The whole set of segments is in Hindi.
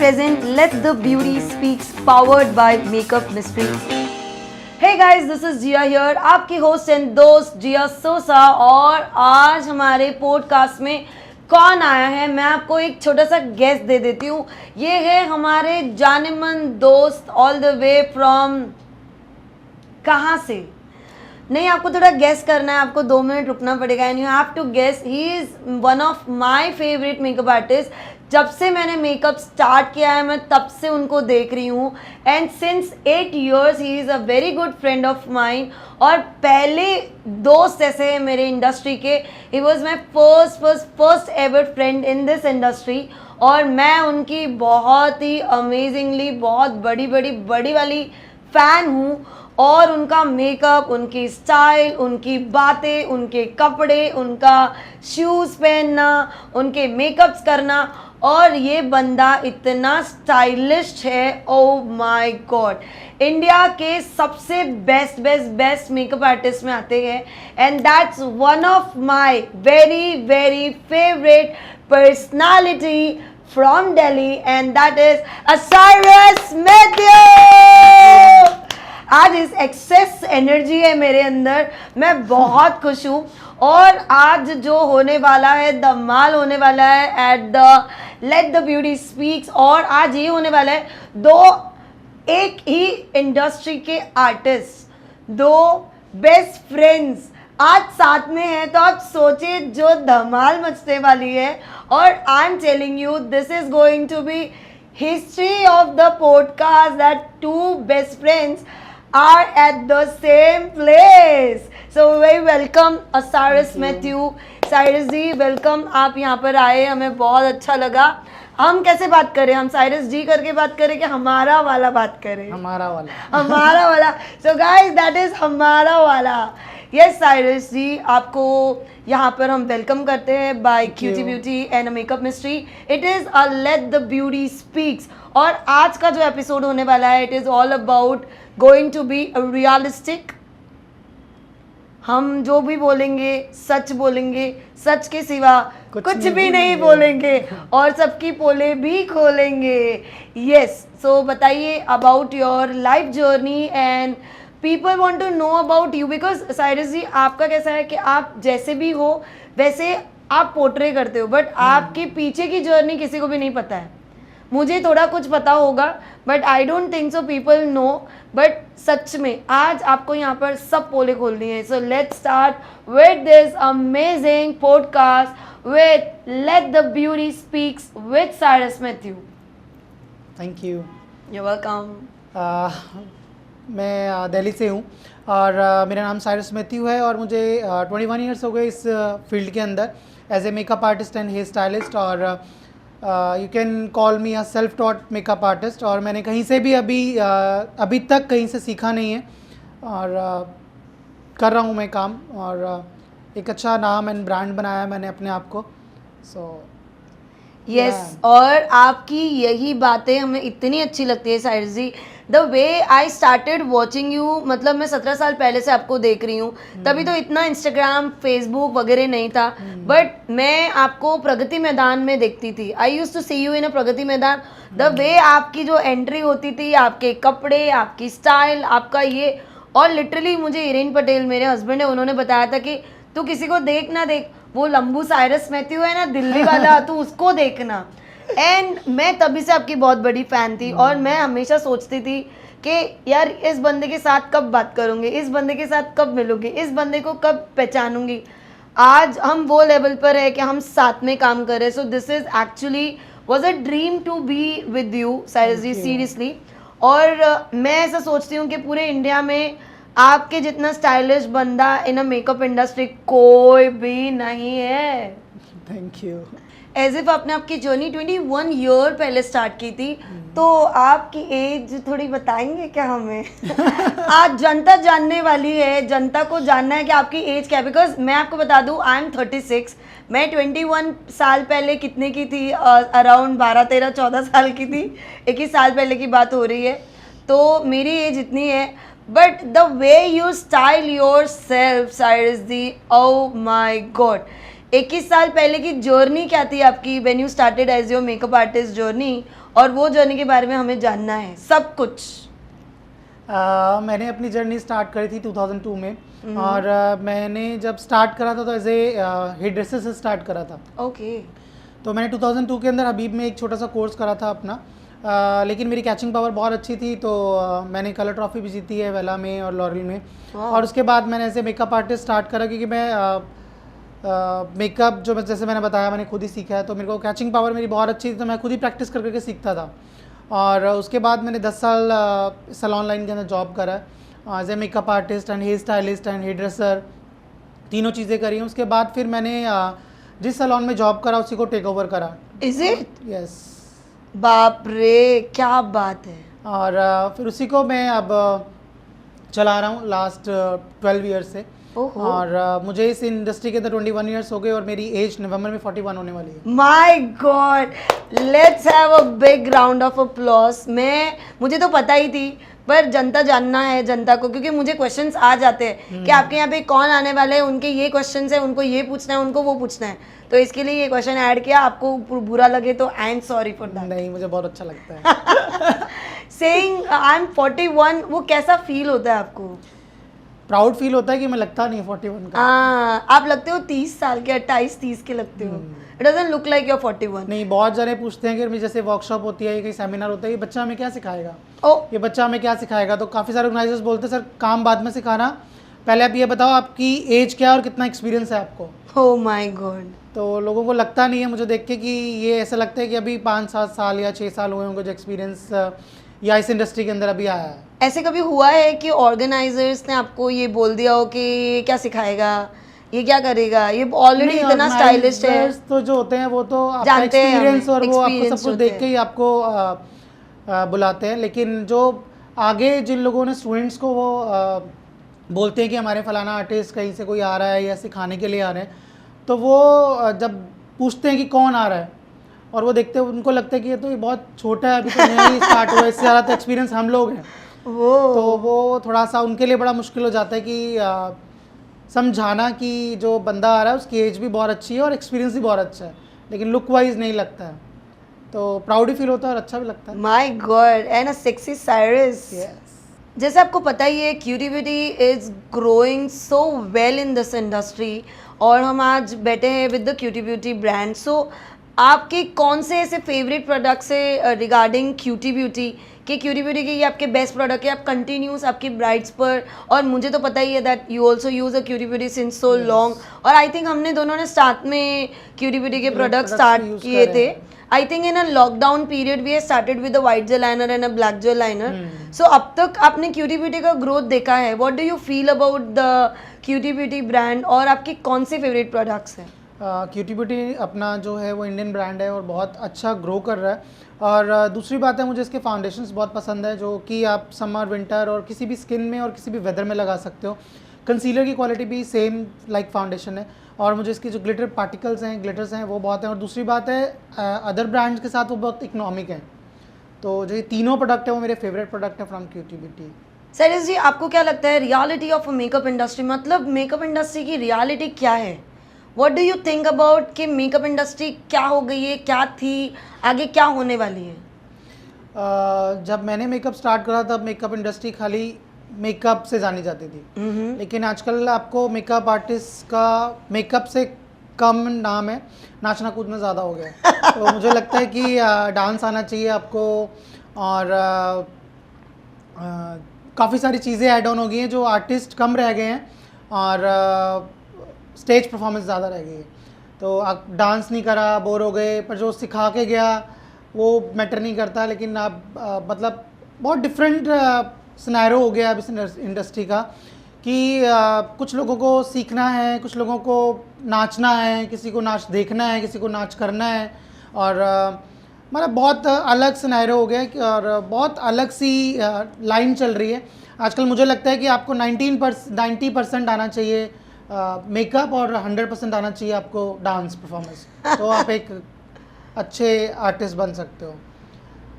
present Let the Beauty Speaks powered by Makeup Mystery. Hey guys, this is Jia here, आपकी होस्ट एंड दोस्त जिया सोसा। और आज हमारे पॉडकास्ट में कौन आया है, मैं आपको एक छोटा सा गेस्ट दे देती हूँ। ये है हमारे जानेमन दोस्त ऑल द वे फ्रॉम, कहाँ से नहीं, आपको थोड़ा गेस करना है, आपको 2 मिनट रुकना पड़ेगा and you have to guess. He is one of my favourite makeup artist. जब से मैंने मेकअप स्टार्ट किया है मैं तब से उनको देख रही हूँ and since 8 years he is a very good friend of mine. और पहले दोस्त ऐसे हैं मेरे इंडस्ट्री के। He was my first ever friend in this industry और मैं उनकी बहुत ही अमेजिंगली बहुत बड़ी वाली फ़ैन हूँ। और उनका मेकअप, उनकी स्टाइल, उनकी बातें, उनके कपड़े, उनका शूज़ पहनना, उनके मेकअप्स करना, और ये बंदा इतना स्टाइलिश है, ओ माय गॉड। इंडिया के सबसे बेस्ट मेकअप आर्टिस्ट में आते हैं and that's one of my very favourite personality from Delhi and that is Cyrus Matthew. आज इस एक्सेस एनर्जी है मेरे अंदर, मैं बहुत खुश हूँ। और आज जो होने वाला है, धमाल होने वाला है at the late the beauty speaks. और आज ये होने वाला है, एक ही इंडस्ट्री के आर्टिस्ट, 2 बेस्ट फ्रेंड्स आज साथ में है, तो आप सोचिए जो धमाल मचने वाली है। और I am telling you this is going to be history of the podcast that 2 best friends are at the same place. So very welcome Cyrus Matthew. Cyrus ji welcome, आप यहाँ पर आए, हमें बहुत अच्छा लगा। हम कैसे बात करें, हम साइरस जी करके बात करें कि हमारा वाला बात करें? हमारा वाला। So guys that is हमारा वाला। Yes साइरस जी, आपको यहाँ पर हम वेलकम करते हैं by cutie beauty and makeup mystery. It is a let the beauty speaks. और आज का जो एपिसोड होने वाला है, it is all about going to be realistic. हम जो भी बोलेंगे सच बोलेंगे, सच के सिवा कुछ भी नहीं बोलेंगे और सबकी पोले भी खोलेंगे। यस, सो बताइए about your life journey and people want to know about you because Cyrus ji आपका कैसा है कि आप जैसे भी हो वैसे आप पोर्ट्रे करते हो, बट आपके पीछे की जर्नी किसी को भी नहीं पता है। मुझे थोड़ा कुछ पता होगा but I don't think so people know. But सच में आज आपको यहाँ पर सब पोले खोलनी है। So let's start with this amazing podcast with let the beauty speaks with Cyrus Matthew. Thank you. You welcome. मैं दिल्ली से हूँ और मेरा नाम साइरस मैथ्यू है और मुझे 21 ईयर्स हो गए इस फील्ड के अंदर as a makeup artist and hair stylist. और you can call me a self taught makeup artist. और मैंने कहीं से भी अभी तक कहीं से सीखा नहीं है और कर रहा हूँ मैं काम और एक अच्छा नाम एंड ब्रांड बनाया मैंने अपने आप को। सो यस और आपकी यही बातें हमें इतनी अच्छी लगती है Cyrus ji. The way I started watching you, मतलब मैं 17 साल पहले से आपको देख रही हूँ। तभी तो इतना इंस्टाग्राम फेसबुक वगैरह नहीं था, बट मैं आपको प्रगति मैदान में देखती थी। I use to see you in a Pragati Maidan. The वे आपकी जो एंट्री होती थी, आपके कपड़े, आपकी स्टाइल, आपका ये, और लिटरली मुझे इरेन पटेल मेरे हस्बैंड है, उन्होंने बताया था कि तू किसी को देख ना देख, वो लंबू साइरस मैथ्यू है ना दिल्ली वाला, तू उसको देखना। एंड मैं तभी से आपकी बहुत बड़ी फ़ैन थी और मैं हमेशा सोचती थी कि यार इस बंदे के साथ कब बात करूँगी, इस बंदे के साथ कब मिलूँगी, इस बंदे को कब पहचानूँगी। आज हम वो लेवल पर है कि हम साथ में काम कर रहे हैं। So this is actually was a dream to be with you Cyrus ji, seriously. और मैं ऐसा सोचती हूँ कि पूरे इंडिया में आपके जितना स्टाइलिश बंदा इन अ मेकअप इंडस्ट्री कोई भी नहीं है। Thank you. एज इफ आपने आपकी जर्नी 21 ईयर पहले स्टार्ट की थी, तो आपकी एज थोड़ी बताएंगे क्या हमें? आज जनता जानने वाली है, जनता को जानना है कि आपकी एज क्या है। बिकॉज मैं आपको बता दूं आई एम 36, मैं 21 साल पहले कितने की थी, अराउंड 12, 13, 14 साल की थी। 21 साल पहले की बात हो रही है, तो मेरी एज इतनी है। But the way you style yourself Cyrus di, oh my god. 21 साल पहले की जर्नी क्या थी आपकी, when you started as your makeup artist journey, और वो जर्नी के बारे में हमें जानना है सब कुछ। मैंने अपनी जर्नी स्टार्ट करी थी 2002 में और मैंने जब स्टार्ट करा था तो एज ए हेयर ड्रेसर से स्टार्ट करा था। ओके। तो मैंने 2002 के अंदर हबीब में एक छोटा सा कोर्स करा था अपना, लेकिन मेरी कैचिंग पावर बहुत अच्छी थी तो मैंने कलर ट्रॉफी भी जीती है वेला में और लॉरियल में। और उसके बाद मैंने ऐसे मेकअप आर्टिस्ट स्टार्ट करा क्योंकि मैं मेकअप जो जैसे मैंने बताया मैंने खुद ही सीखा है, तो मेरे को कैचिंग पावर मेरी बहुत अच्छी थी तो मैं खुद ही प्रैक्टिस कर करके सीखता था। और उसके बाद मैंने 10 साल सैलून लाइन के अंदर जॉब करा as a makeup artist and hair stylist and hairdresser, तीनों चीज़ें करी हैं। उसके बाद फिर मैंने जिस सैलून में जॉब करा उसी को टेक ओवर करा। Is it? यस। बाप रे क्या बात है। और फिर उसी को मैं अब चला रहा हूँ लास्ट 12 ईयर्स से। और मुझे इस इंडस्ट्री के अंदर 21 ईयर्स हो गए और मेरी एज नवंबर में 41 होने वाली है। My God, let's have a big round of applause. मुझे तो पता ही थी पर जनता जानना है जनता को, क्योंकि मुझे क्वेश्चंस आ जाते हैं कि आपके यहाँ पे कौन आने वाले हैं, उनके ये क्वेश्चंस है, उनको ये पूछना है, उनको वो पूछना है, तो इसके लिए ये क्वेश्चन ऐड किया। आपको बुरा लगे तो I am sorry for that. नहीं, मुझे बहुत अच्छा लगता है। सेइंग आई एम 41, वो कैसा फील होता है आपको? प्राउड फील होता है कि मैं लगता नहीं 41 का। आप लगते हो 30 साल के, 28-30 के लगते हो। It doesn't look like you are 41। नहीं, बहुत जने पूछते हैं कि जैसे वर्कशॉप होती है, कहीं सेमिनार होता है, ये बच्चा हमें क्या सिखाएगा, ये बच्चा हमें क्या सिखाएगा। तो काफ़ी सारे ऑर्गेनाइजर्स बोलते हैं सर काम बाद में सिखाना, पहले आप ये बताओ आपकी एज क्या है और कितना एक्सपीरियंस है आपको। Oh my God. तो लोगों को लगता नहीं है मुझे देख के कि ये ऐसा लगता है कि अभी 5-7 साल या 6 साल हुए होंगे जो एक्सपीरियंस या इस इंडस्ट्री के अंदर अभी आया है। ऐसे कभी हुआ है कि ऑर्गेनाइजर्स ने आपको ये बोल दिया हो कि ये क्या सिखाएगा, ये क्या करेगा, ये ऑलरेडी इतना स्टाइलिश है? तो जो होते हैं वो तो आपका जानते हैं एक्सपीरियंस और वो आपको experience सब कुछ देख के ही आपको बुलाते हैं। लेकिन जो आगे जिन लोगों ने स्टूडेंट्स को वो बोलते हैं कि हमारे फलाना आर्टिस्ट कहीं से कोई आ रहा है या सिखाने के लिए आ रहे हैं, तो वो जब पूछते हैं कि कौन आ रहा है और वो देखते हैं उनको लगता है कि ये तो ये बहुत छोटा है, अभी तो नया ही स्टार्ट हुआ है, इससे ज़्यादा तो एक्सपीरियंस हम लोग हैं। तो वो थोड़ा सा उनके लिए बड़ा मुश्किल हो जाता है कि समझाना कि जो बंदा आ रहा है उसकी एज भी बहुत अच्छी है और एक्सपीरियंस भी बहुत अच्छा है, लेकिन लुक वाइज नहीं लगता है। तो प्राउड ही फील होता है और अच्छा भी लगता है। My god, and a sexy Cyrus. जैसे आपको पता ही है Cutie Beauty is growing so well in this industry और हम आज बैठे हैं with the Cutie Beauty brand. So आपके कौन से ऐसे फेवरेट प्रोडक्ट्स है रिगार्डिंग क्यूटी ब्यूटी कि क्यूटी ब्यूटी के ये आपके बेस्ट प्रोडक्ट है, आप कंटिन्यूस आपकी ब्राइड्स पर, और मुझे तो पता ही है that you also use a Cutie Beauty since so long, और आई थिंक हमने दोनों ने साथ में क्यूटी ब्यूटी के प्रोडक्ट स्टार्ट किए थे। I think in a lockdown period we started with a white gel liner and a black gel liner. So अब तक आपने क्यूटी ब्यूटी का ग्रोथ देखा है, what do you feel about the Cutie Beauty brand और आपके कौन से फेवरेट प्रोडक्ट्स हैं? क्यूटी ब्यूटी अपना जो है वो इंडियन ब्रांड है और बहुत अच्छा ग्रो कर रहा है। और दूसरी बात है मुझे इसके फाउंडेशंस बहुत पसंद है जो कि आप समर विंटर और किसी भी स्किन में और किसी भी वेदर में लगा सकते हो। कंसीलर की क्वालिटी भी सेम लाइक फाउंडेशन है और मुझे इसके जो ग्लिटर पार्टिकल्स हैं, ग्लिटर्स हैं वो बहुत हैं। और दूसरी बात है अदर ब्रांड्स के साथ वो बहुत इकोनॉमिक हैं। तो जो ये तीनों प्रोडक्ट है वो मेरे फेवरेट प्रोडक्ट है फ्रॉम क्यूटी ब्यूटी। साइरस जी, आपको क्या लगता है रियलिटी ऑफ मेकअप इंडस्ट्री, मतलब मेकअप इंडस्ट्री की रियलिटी क्या है? What do you think about कि मेकअप इंडस्ट्री क्या हो गई है, क्या थी, आगे क्या होने वाली है? जब मैंने मेकअप स्टार्ट करा तब मेकअप इंडस्ट्री खाली मेकअप से जानी जाती थी, लेकिन आजकल आपको मेकअप आर्टिस्ट का मेकअप से कम नाम है, नाचना कूदना ज़्यादा हो गया है। तो मुझे लगता है कि डांस आना चाहिए आपको और काफ़ी सारी चीज़ें ऐड ऑन हो गई हैं जो आर्टिस्ट कम रह गए हैं और स्टेज परफॉर्मेंस ज़्यादा रह गई है। तो आप डांस नहीं करा बोर हो गए, पर जो सिखा के गया वो मैटर नहीं करता। लेकिन आप मतलब बहुत डिफरेंट सिनेरियो हो गया अब इस इंडस्ट्री का कि कुछ लोगों को सीखना है, कुछ लोगों को नाचना है, किसी को नाच देखना है, किसी को नाच करना है और मतलब बहुत अलग सिनेरियो हो गया है और बहुत अलग सी लाइन चल रही है आजकल। मुझे लगता है कि आपको 90% आना चाहिए मेकअप और 100% आना चाहिए आपको डांस परफॉर्मेंस, तो आप एक अच्छे आर्टिस्ट बन सकते हो।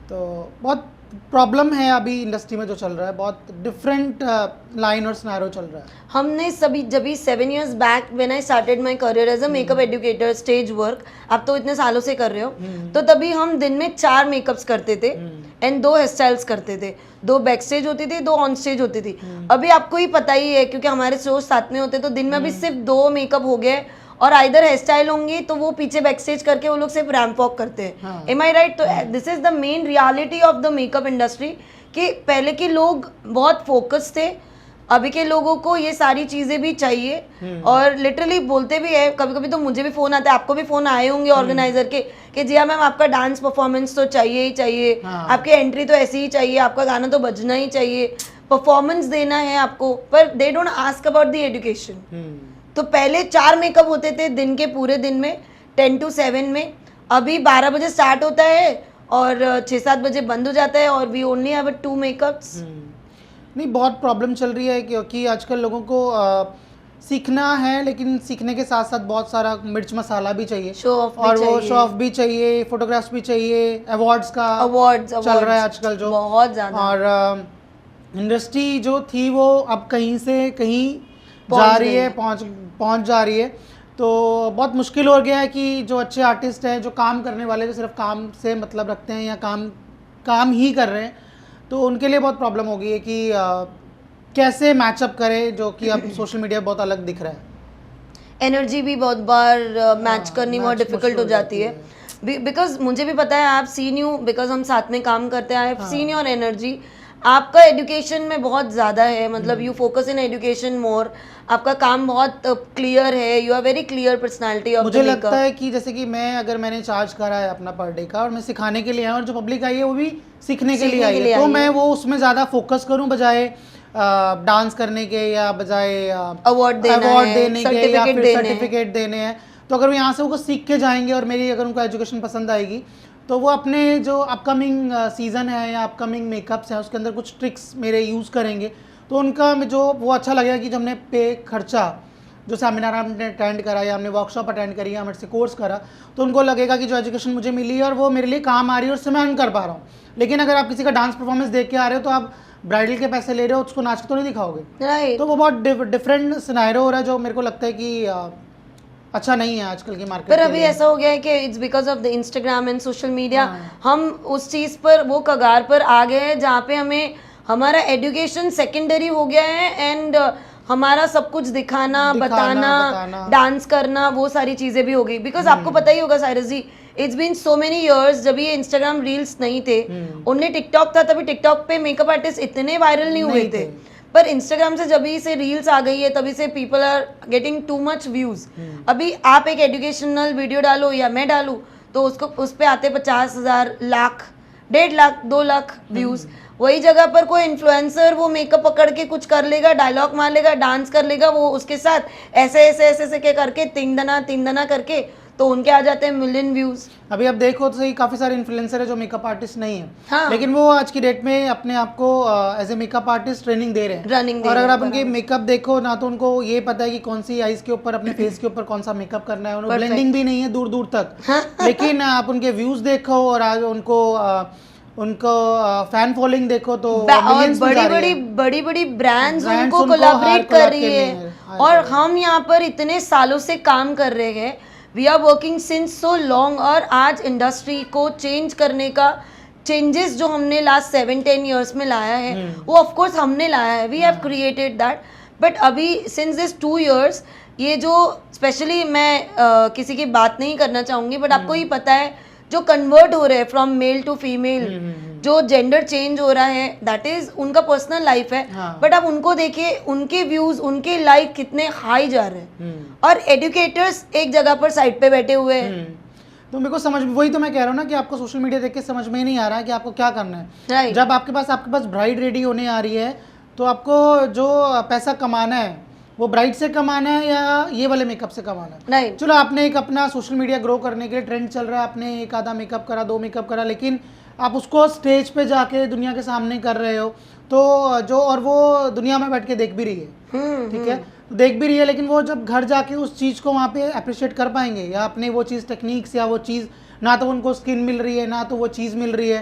तो बहुत प्रॉब्लम है अभी इंडस्ट्री में जो चल रहा है, बहुत डिफरेंट लाइन और सिनेरियो चल रहा है। हमने सभी जब 7 years back when I started my career as a makeup educator stage work, आप तो इतने सालों से कर रहे हो, तो तभी हम दिन में 4 मेकअप्स करते थे एंड 2 हेयर स्टाइल्स करते थे, 2 बैक स्टेज होती थी, 2 ऑन स्टेज होती थी। अभी आपको ही पता ही है क्योंकि हमारे शोज साथ में होते, तो दिन में अभी सिर्फ 2 मेकअप हो गए और आइदर हेयर स्टाइल होंगी तो वो पीछे बैक स्टेज करके वो लोग सिर्फ रैंप वॉक करते हैं। एम आई राइट? तो this is the main reality of the makeup industry कि पहले के लोग बहुत फोकस थे, अभी के लोगों को ये सारी चीजें भी चाहिए और लिटरली बोलते भी है। कभी कभी तो मुझे भी फोन आता है, आपको भी फोन आए होंगे ऑर्गेनाइजर के कि जी हाँ मैम आपका डांस परफॉर्मेंस तो चाहिए ही चाहिए, आपकी एंट्री तो ऐसी ही चाहिए, आपका गाना तो बजना ही चाहिए, परफॉर्मेंस देना है आपको, पर they don't ask about the education. तो पहले 4 मेकअप होते थे दिन के पूरे दिन में 10 to 7 में, अभी 12 बजे स्टार्ट होता है और 6-7 बजे बंद हो जाता है और वी ओनली हैव 2 मेकअप्स। नहीं, बहुत प्रॉब्लम चल रही है क्योंकि आजकल लोगों को सीखना है, लेकिन सीखने के साथ साथ बहुत सारा मिर्च मसाला भी चाहिए, शो ऑफ और वो शो ऑफ भी चाहिए, फोटोग्राफ्स भी चाहिए, अवार्ड्स चल रहा है आजकल जो बहुत ज्यादा। और इंडस्ट्री जो थी वो अब कहीं से कहीं जा रही है, पहुंच जा रही है। तो बहुत मुश्किल हो गया है कि जो अच्छे आर्टिस्ट हैं, जो काम करने वाले, जो सिर्फ काम से मतलब रखते हैं या काम ही कर रहे हैं, तो उनके लिए बहुत प्रॉब्लम हो गई है कि कैसे मैचअप करें, जो कि अब सोशल मीडिया बहुत अलग दिख रहा है। एनर्जी भी बहुत बार मैच करनी बहुत डिफिकल्ट हो जाती है, बिकॉज मुझे भी पता है, I have seen you, because हम साथ में काम करते हैं, I have seen your energy. आपका एजुकेशन में बहुत ज़्यादा है, मतलब you focus in education more, आपका काम बहुत क्लियर है, you are very clear personality of the मुझे मेकअप। लगता है कि जैसे कि अगर मैंने चार्ज करा है अपना पर डे का और मैं सिखाने के लिए आया, और जो पब्लिक आई है वो भी सीखने के लिए आई है, तो मैं वो उसमें ज़्यादा फोकस करूं बजाय डांस करने के या बजाय अवार्ड देने के या फिर सर्टिफिकेट देने हैं। तो अगर वो यहाँ से वो सीख के जाएंगे और मेरी अगर उनको एजुकेशन पसंद आएगी, तो वो अपने जो अपकमिंग सीज़न है या अपकमिंग मेकअप्स हैं उसके अंदर कुछ ट्रिक्स मेरे यूज़ करेंगे, तो उनका जो वो अच्छा लगेगा कि जब हमने पे खर्चा, जो सेमिनार हमने अटेंड करा या हमने वर्कशॉप अटेंड करी या हमसे कोर्स करा, तो उनको लगेगा कि जो एजुकेशन मुझे मिली है और वो मेरे लिए काम आ रही है और उससे मैं अर्न कर पा रहा हूँ। लेकिन अगर आप किसी का डांस परफॉर्मेंस देख के आ रहे हो तो आप ब्राइडल के पैसे ले रहे हो, उसको नाच के तो नहीं दिखाओगे, राइट। तो वो बहुत डिफरेंट सिनेरियो हो रहा है, जो मेरे को लगता है कि अच्छा नहीं है आजकल की मार्केट। पर अभी ऐसा हो गया है कि it's because of the Instagram and social media, हम उस चीज़ पर, वो कगार पर आ गए हैं जहाँ पे हमें हमारा एजुकेशन सेकेंडरी हो गया है एंड हमारा सब कुछ दिखाना बताना, डांस करना, वो सारी चीज़ें भी हो गई। बिकॉज आपको पता ही होगा Cyrus ji, it's been so many years, जब ये इंस्टाग्राम रील्स नहीं थे, उनने टिकटॉक था, तभी टिकटॉक पे मेकअप आर्टिस्ट इतने वायरल नहीं हुए थे, पर इंस्टाग्राम से जब से रील्स आ गई है तभी से people are getting too much views. अभी आप एक एजुकेशनल वीडियो डालो या मैं डालूं तो उसको उस पे आते 50,000, लाख, 1.5 लाख, 2 लाख व्यूज। वही जगह पर कोई इन्फ्लुएंसर वो मेकअप पकड़ के कुछ कर लेगा, डायलॉग मार लेगा, डांस कर लेगा, वो उसके साथ ऐसे ऐसे ऐसे ऐसे के करके तीन दना करके, तो उनके आ जाते हैं मिलियन व्यूज। अभी आप देखो तो सही, काफ़ी सारे इन्फ्लुएंसर है जो मेकअप आर्टिस्ट नहीं है, हाँ। लेकिन वो आज की डेट में अपने आप को as a makeup artist training दे रहे हैं। और अगर आप उनके मेकअप देखो ना, तो उनको ये पता है कि कौन सी आईज के ऊपर, अपने फेस के ऊपर कौन सा मेकअप करना है, उनको ब्लेंडिंग भी नहीं है दूर दूर तक। लेकिन आप उनके व्यूज देखो और आज उनको फैन फॉलोइंग देखो तो बड़ी बड़ी ब्रांड्स उनको कोलैबोरेट कर रही है, और हम यहाँ पर इतने सालों से काम कर रहे हैं, we are working since so long, और आज इंडस्ट्री को चेंज करने का, चेंजेस जो हमने लास्ट 7-10 ईयर्स में लाया है वो ऑफ कोर्स हमने लाया है, we have created that. But अभी सिंस दिस 2 ईयर्स, ये जो स्पेशली मैं किसी की बात नहीं करना चाहूँगी, बट आपको ही पता है जो कन्वर्ट हो रहे हैं फ्रॉम मेल टू फीमेल, जो जेंडर चेंज हो रहा है, दैट इज उनका पर्सनल लाइफ है। बट आप उनको देखिए, उनके व्यूज, उनके लाइक कितने हाई जा रहे हैं, और एजुकेटर्स एक जगह पर साइड पे बैठे हुए हैं। तो मेरे को समझ, वही तो मैं कह रहा हूँ ना कि आपको सोशल मीडिया देख के समझ में ही नहीं आ रहा है कि आपको क्या करना है। right. जब आपके पास ब्राइड रेडी होने आ रही है, तो आपको जो पैसा कमाना है वो ब्राइड से कमाना है या ये वाले मेकअप से कमाना है। right. चलो, आपने एक अपना सोशल मीडिया ग्रो करने के लिए ट्रेंड चल रहा है, आपने एक आधा मेकअप करा, 2 मेकअप करा, लेकिन आप उसको स्टेज पे जाके दुनिया के सामने कर रहे हो, तो जो, और वो दुनिया में बैठ के देख भी रही है, ठीक है, देख भी रही है, लेकिन वो जब घर जाके उस चीज़ को वहाँ पे अप्रिशिएट कर पाएंगे, या अपने वो चीज़ टेक्निक्स या वो चीज़, ना तो उनको स्किन मिल रही है, ना तो वो चीज़ मिल रही है,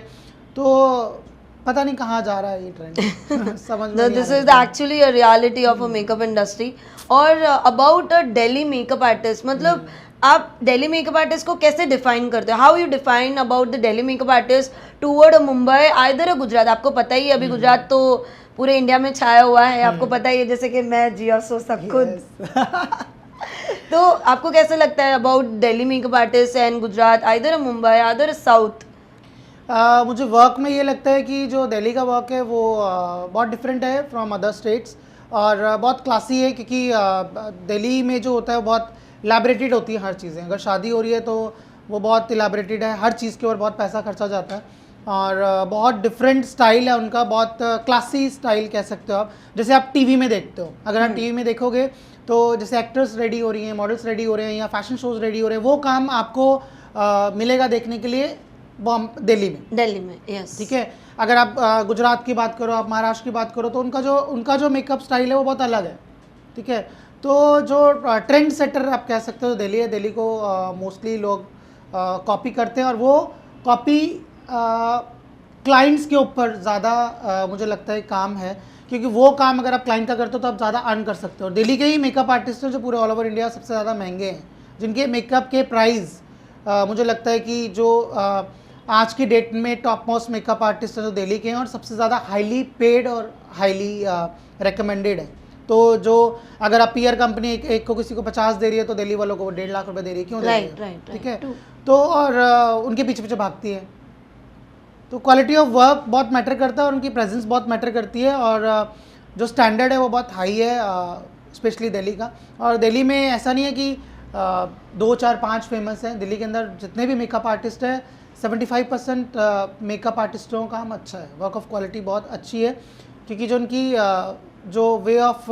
तो पता नहीं कहाँ जा रहा है ये ट्रेंड समझ में No, नहीं this आ is रहा है। actually a reality of a makeup industry. और about a Delhi makeup artist, मतलब आप दिल्ली मेकअप आर्टिस्ट को कैसे डिफाइन करते हो? How you define about the Delhi makeup artist toward a Mumbai either a Gujarat? आपको पता ही है अभी गुजरात तो पूरे इंडिया में छाया हुआ है, आपको पता ही है, जैसे कि मैं जिया सो सब खुद। तो आपको कैसे लगता है about Delhi makeup artist and Gujarat either a Mumbai either a south? मुझे वर्क में ये लगता है कि जो दिल्ली का वर्क है वो बहुत डिफरेंट है फ्रॉम अदर स्टेट्स और बहुत क्लासी है, क्योंकि दिल्ली में जो होता है वो बहुत इलाबरेटेड होती है हर चीज़ें। अगर शादी हो रही है तो वो बहुत इलाबरेटेड है, हर चीज़ के ऊपर बहुत पैसा खर्चा जाता है और बहुत डिफरेंट स्टाइल है उनका, बहुत क्लासी स्टाइल कह सकते हो आप। जैसे आप टीवी में देखते हो, अगर आप टीवी में देखोगे तो जैसे एक्टर्स रेडी हो रही हैं, मॉडल्स रेडी हो रहे हैं या फैशन शोज रेडी हो रहे हैं, वो काम आपको मिलेगा देखने के लिए दिल्ली में। यस। ठीक है, अगर आप गुजरात की बात करो, आप महाराष्ट्र की बात करो, तो उनका जो मेकअप स्टाइल है वो बहुत अलग है। ठीक है, तो जो ट्रेंड सेटर आप कह सकते हो दिल्ली है। दिल्ली को मोस्टली लोग कॉपी करते हैं और वो कॉपी क्लाइंट्स के ऊपर ज़्यादा मुझे लगता है काम है, क्योंकि वो काम अगर आप क्लाइंट का करते हो तो आप ज़्यादा अर्न कर सकते हो। दिल्ली के ही मेकअप आर्टिस्ट हैं जो पूरे ऑल ओवर इंडिया सबसे ज़्यादा महंगे हैं, जिनके मेकअप के प्राइस मुझे लगता है कि जो आज की डेट में टॉप मोस्ट मेकअप आर्टिस्ट हैं जो दिल्ली के हैं और सबसे ज़्यादा हाईली पेड और हाईली रिकमेंडेड है। तो जो अगर आप पीआर कंपनी एक को किसी को 50 दे रही है तो दिल्ली वालों को वो 1.5 लाख रुपए दे रही है, क्यों दे रही है? राइट, ठीक है, तो और उनके पीछे पीछे भागती है। तो क्वालिटी ऑफ वर्क बहुत मैटर करता है और उनकी प्रेजेंस बहुत मैटर करती है और जो स्टैंडर्ड है वो बहुत हाई है, स्पेशली दिल्ली का। और दिल्ली में ऐसा नहीं है कि 2 4 5 फेमस हैं। दिल्ली के अंदर जितने भी मेकअप आर्टिस्ट हैं 75% मेकअप आर्टिस्टों का काम अच्छा है, वर्क ऑफ क्वालिटी बहुत अच्छी है, क्योंकि जो उनकी जो वे ऑफ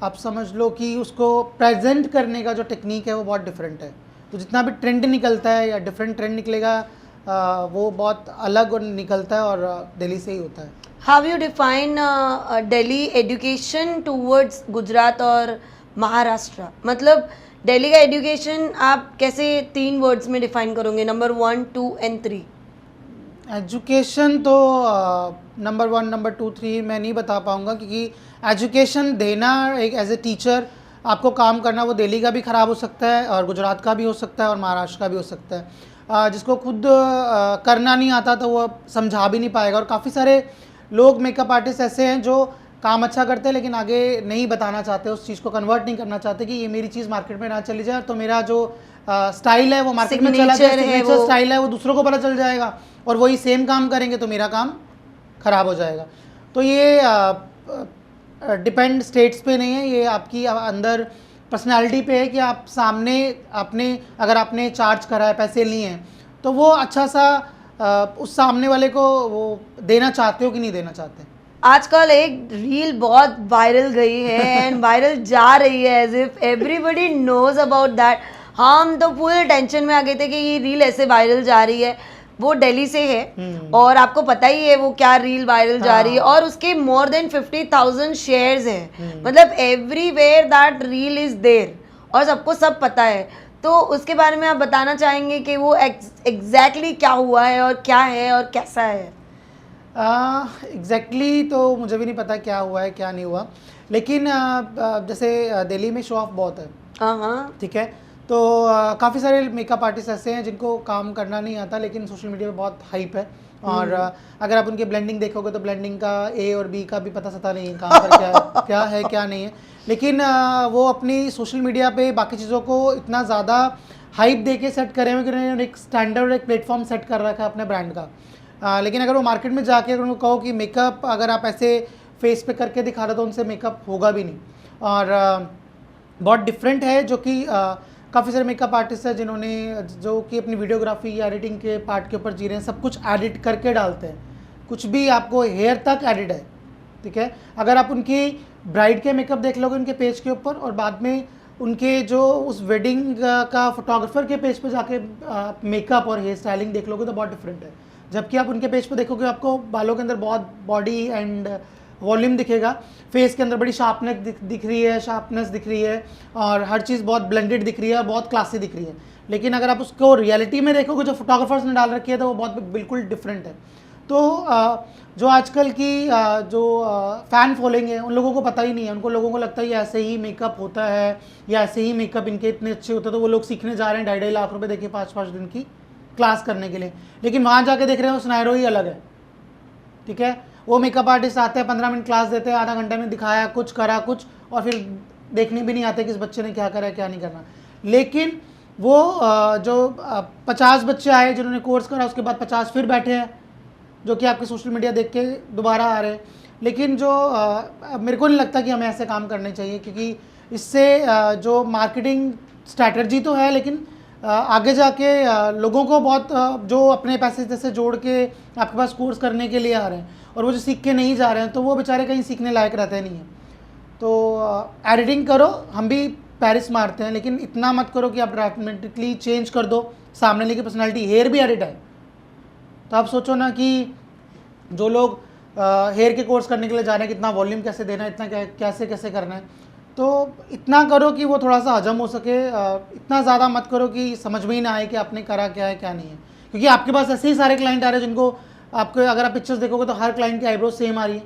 आप समझ लो कि उसको प्रेजेंट करने का जो टेक्निक है वो बहुत डिफरेंट है। तो जितना भी ट्रेंड निकलता है या डिफरेंट ट्रेंड निकलेगा वो बहुत अलग और निकलता है और दिल्ली से ही होता है। How you define Delhi education towards Gujarat और महाराष्ट्र? मतलब दिल्ली का एजुकेशन आप कैसे 3 वर्ड्स में डिफाइन करोगे? Number 1, 2 and 3। एजुकेशन तो नंबर 1, नंबर 2, 3 मैं नहीं बता पाऊँगा, क्योंकि एजुकेशन देना एक एज ए टीचर आपको काम करना वो दिल्ली का भी ख़राब हो सकता है और गुजरात का भी हो सकता है और महाराष्ट्र का भी हो सकता है। जिसको खुद करना नहीं आता तो वो समझा भी नहीं पाएगा। और काफ़ी सारे लोग मेकअप आर्टिस्ट ऐसे हैं जो काम अच्छा करते हैं लेकिन आगे नहीं बताना चाहते, उस चीज़ को कन्वर्ट नहीं करना चाहते कि ये मेरी चीज़ मार्केट में ना चली जाए, तो मेरा जो स्टाइल है वो मार्केट में चला जाए, सिग्नेचर स्टाइल है वो दूसरों को पता चल जाएगा और वही सेम काम करेंगे तो मेरा काम ख़राब हो जाएगा। तो ये डिपेंड स्टेट्स पे नहीं है, ये आपकी अंदर पर्सनालिटी पे है कि आप सामने अगर आपने चार्ज करा है, पैसे लिए हैं, तो वो अच्छा सा उस सामने वाले को वो देना चाहते हो कि नहीं देना चाहते। आजकल एक रील बहुत वायरल गई है एंड वायरल जा रही है as if everybody knows about that. हम तो पूरे टेंशन में आ गए थे कि ये रील ऐसे वायरल जा रही है। वो दिल्ली से है और आपको पता ही है वो क्या रील वायरल जा रही है और उसके मोर देन 50,000 शेयर्स हैं। मतलब everywhere that reel is there और सबको सब पता है। तो उसके बारे में आप बताना चाहेंगे कि वो एग्जैक्टली क्या हुआ है और क्या है और कैसा है? एग्जैक्टली तो मुझे भी नहीं पता क्या हुआ है क्या नहीं हुआ, लेकिन जैसे दिल्ली में शो ऑफ बहुत है। हाँ, ठीक है, तो काफ़ी सारे मेकअप आर्टिस्ट ऐसे हैं जिनको काम करना नहीं आता लेकिन सोशल मीडिया पे बहुत हाइप है। और अगर आप उनके ब्लेंडिंग देखोगे तो ब्लेंडिंग का ए और बी का भी पता सता नहीं है कहाँ पर क्या है क्या नहीं है, लेकिन वो अपनी सोशल मीडिया पे बाकी चीज़ों को इतना ज़्यादा हाइप दे के सेट करे हुए कि उन्होंने एक स्टैंडर्ड एक प्लेटफॉर्म सेट कर रखा है अपने ब्रांड का। लेकिन अगर वो मार्केट में जाके अगर उनको कहो कि मेकअप अगर आप ऐसे फेस पे करके दिखा रहे तो उनसे मेकअप होगा भी नहीं। और बहुत डिफरेंट है, जो कि काफ़ी सारे मेकअप आर्टिस्ट हैं जिन्होंने जो कि अपनी वीडियोग्राफी या एडिटिंग के पार्ट के ऊपर जी रहे हैं, सब कुछ एडिट करके डालते हैं, कुछ भी आपको हेयर तक एडिट है। ठीक है, अगर आप उनकी ब्राइड के मेकअप देख लोगे उनके पेज के ऊपर और बाद में उनके जो उस वेडिंग का फोटोग्राफर के पेज पे जाके मेकअप और हेयर स्टाइलिंग देख लोगे तो बहुत डिफरेंट है। जबकि आप उनके पेज पे देखोगे आपको बालों के अंदर बहुत बॉडी एंड वॉल्यूम दिखेगा, फेस के अंदर बड़ी शार्पनेस दिख रही है और हर चीज़ बहुत ब्लेंडेड दिख रही है और बहुत क्लासी दिख रही है। लेकिन अगर आप उसको रियलिटी में देखोगे, जो फोटोग्राफर्स ने डाल रखी है, तो वो बहुत बिल्कुल डिफरेंट है। तो जो आजकल की जो फ़ैन फॉलोइंग है, उन लोगों को पता ही नहीं है। उनको लोगों को लगता है ये ऐसे ही मेकअप होता है या ऐसे ही मेकअप इनके इतने अच्छे होते हैं, तो वो लोग सीखने जा रहे हैं 2.5 लाख रुपए देके 5-5 दिन की क्लास करने के लिए। लेकिन वहाँ जाके देख रहे हैं सिनेरियो ही अलग है, ठीक है। वो मेकअप आर्टिस्ट आते हैं, 15 मिनट क्लास देते हैं, आधा घंटे में दिखाया कुछ, करा कुछ, और फिर देखने भी नहीं आते कि इस बच्चे ने क्या करा है क्या नहीं करना। लेकिन वो जो 50 बच्चे आए जिन्होंने कोर्स करा, उसके बाद 50 फिर बैठे हैं जो कि आपके सोशल मीडिया देख के दोबारा आ रहे हैं। लेकिन जो मेरे को नहीं लगता कि हमें ऐसे काम करने चाहिए, क्योंकि इससे जो मार्केटिंग स्ट्रैटेजी तो है, लेकिन आगे जाके लोगों को बहुत जो अपने पैसे जैसे जोड़ के आपके पास कोर्स करने के लिए आ रहे हैं और वो जो सीख के नहीं जा रहे हैं, तो वो बेचारे कहीं सीखने लायक रहते नहीं हैं। तो एडिटिंग करो, हम भी पेरिस मारते हैं, लेकिन इतना मत करो कि आप ड्रामेटिकली चेंज कर दो सामने वाले की पर्सनैलिटी। हेयर भी एडिट है, तो आप सोचो ना कि जो लोग हेयर के कोर्स करने के लिए जा रहे हैं, कितना वॉल्यूम कैसे देना है, इतना कैसे कैसे करना है। तो इतना करो कि वो थोड़ा सा हजम हो सके, इतना ज़्यादा मत करो कि समझ में ही ना आए कि आपने करा क्या है क्या नहीं है। क्योंकि आपके पास ऐसे ही सारे क्लाइंट आ रहे हैं जिनको आपको, अगर आप पिक्चर्स देखोगे तो हर क्लाइंट की आईब्रो सेम आ रही है,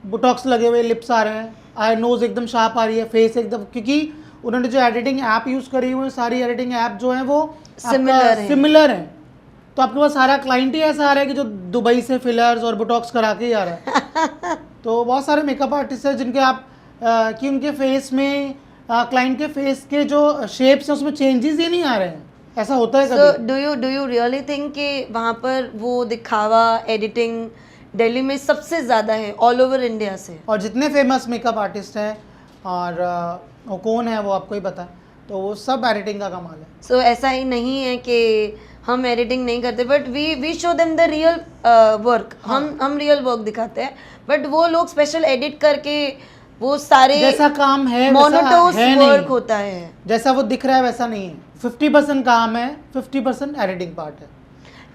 बोटॉक्स लगे हुए लिप्स आ रहे हैं, आई नोज एकदम शार्प आ रही है, फेस एकदम, क्योंकि उन्होंने जो एडिटिंग ऐप यूज़ करी हुई है, सारी एडिटिंग ऐप जो है वो सिमिलर है। तो आपके पास सारा क्लाइंट ही ऐसा आ रहा है कि जो दुबई से फिलर्स और बोटॉक्स करा के ही आ रहा है। तो बहुत सारे मेकअप आर्टिस्ट हैं जिनके आप कि उनके फेस में क्लाइंट के फेस के जो शेप्स हैं उसमें चेंजेस ही नहीं आ रहे हैं। ऐसा होता है कभी? डू यू रियली थिंक कि वहाँ पर वो दिखावा एडिटिंग दिल्ली में सबसे ज़्यादा है ऑल ओवर इंडिया से? और जितने फेमस मेकअप आर्टिस्ट हैं और वो कौन है वो आपको ही पता है, तो वो सब एडिटिंग का कमाल है। सो ऐसा ही नहीं है कि हम एडिटिंग नहीं करते, but we show them the real work. हम रियल वर्क दिखाते हैं, बट वो लोग स्पेशल एडिट करके वो सारे जैसा काम है मोनोटोस वर्क होता है, जैसा वो दिख रहा है वैसा नहीं है। 50% काम है, 50% एडिटिंग पार्ट है।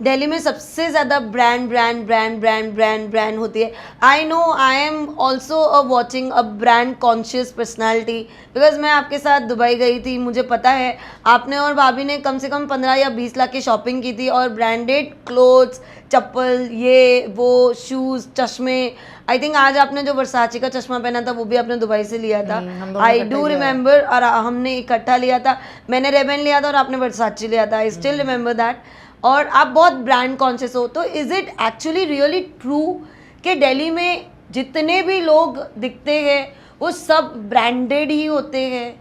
दिल्ली में सबसे ज़्यादा ब्रांड होती है। I know, I am also watching a brand conscious personality, because मैं आपके साथ दुबई गई थी, मुझे पता है आपने और भाभी ने कम से कम 15 या 20 लाख की शॉपिंग की थी, और ब्रांडेड क्लोथ्स, चप्पल, ये वो, शूज़, चश्मे। आई थिंक आज आपने जो वर्साची का चश्मा पहना था वो भी आपने दुबई से लिया था, आई डू रिमेंबर, और हमने इकट्ठा लिया था। मैंने रेबन लिया था और आपने वर्साची लिया था, आई स्टिल रिमेंबर दैट। और आप बहुत ब्रांड कॉन्शियस हो, तो is it actually really true कि दिल्ली में जितने भी लोग दिखते हैं वो सब ब्रांडेड ही होते हैं,